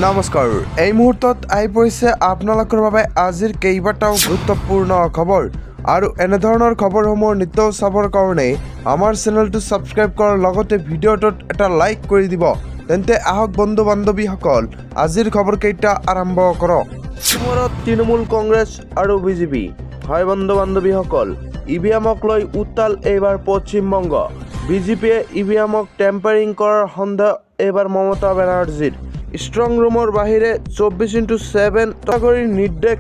নমস্কাৰ, এই মুহূৰ্তত আহি পৰিছে আপোনালোকৰ বাবে আজিৰ কেইবাটাও গুৰুত্বপূৰ্ণ খবৰ আৰু এনেধৰণৰ খবৰসমূহ নিতৌ চাবৰ কাৰণে আমাৰ চেনেলটো ছাবস্ক্ৰাইব কৰাৰ লগতে ভিডিঅ'টোত এটা লাইক কৰি দিব। তেন্তে আহক বন্ধু বান্ধৱীসকল, আজিৰ খবৰকেইটা আৰম্ভ কৰক। তৃণমূল কংগ্ৰেছ আৰু বিজেপি। হয় বন্ধু বান্ধৱীসকল, ইভিএমক লৈ উত্তাল এইবাৰ পশ্চিমবংগ। বিজেপিয়ে ইভিএমক টেম্পাৰিং কৰাৰ সন্দেহ এইবাৰ মমতা বেনাৰ্জীৰ। ষ্ট্ৰং ৰুমৰ বাহিৰে 24x7 তড়িঘড়ি নিৰ্দেশ,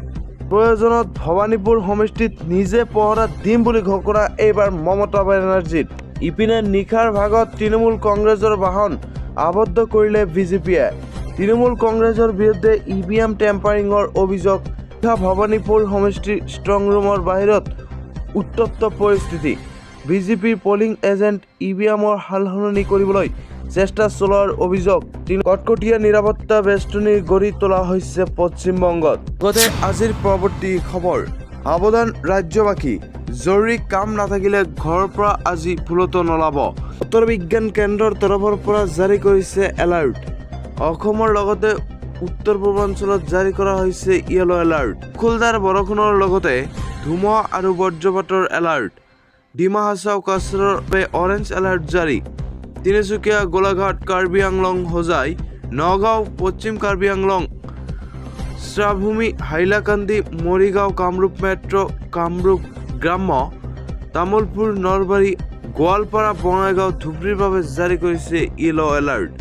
প্ৰয়োজনত ভৱানীপুৰ সমষ্টিত নিজে পহৰা দিম বুলি ঘোষণা এইবাৰ মমতা বেনাৰ্জীৰ। ইপিনে নিশাৰ ভাগত তৃণমূল কংগ্ৰেছৰ বাহন আবদ্ধ কৰিলে বিজেপিয়ে। তৃণমূল কংগ্ৰেছৰ বিৰুদ্ধে ইভিএম টেম্পাৰিঙৰ অভিযোগ। ভৱানীপুৰ সমষ্টিৰ ষ্ট্ৰং ৰুমৰ বাহিৰত উত্তপ্ত পৰিস্থিতি। বিজেপিৰ পলিং এজেণ্ট ইভিএমৰ সালসলনি কৰিবলৈ চেষ্টা চলোৱাৰ অভিযোগ। কটকটীয়া নিৰাপত্তা বেষ্টনী গঢ়ি তোলা হৈছে পশ্চিমবংগত। লগতে আজিৰ পৰৱৰ্তী খবৰ, সাৱধান ৰাজ্যবাসী, জৰুৰী কাম নাথাকিলে ঘৰৰ পৰা আজি ভুলতো নোলাব। বতৰ বিজ্ঞান কেন্দ্ৰৰ তৰফৰ পৰা জাৰি কৰিছে এলাৰ্ট। অসমৰ লগতে উত্তৰ পূৰ্বাঞ্চলত জাৰি কৰা হৈছে য়েলো এলাৰ্ট। খুলদাৰ বৰষুণৰ লগতে ধুমুহা আৰু বজ্ৰপাতৰ এলাৰ্ট। ডিমা হাছাও কাছাৰৰ বাবে অৰেঞ্জ এলাৰ্ট জাৰি। তিনিচুকীয়া, গোলাঘাট, কাৰ্বি আংলং, হোজাই, নগাঁও, পশ্চিম কাৰ্বি আংলং, শ্ৰাভূমি, হাইলাকান্দি, মৰিগাঁও, কামৰূপ মেট্ৰ', কামৰূপ গ্ৰাম্য, তামুলপুৰ, নলবাৰী, গোৱালপাৰা, বঙাইগাঁও, ধুবুৰীৰ বাবে জাৰি কৰিছে য়েলো এলাৰ্ট।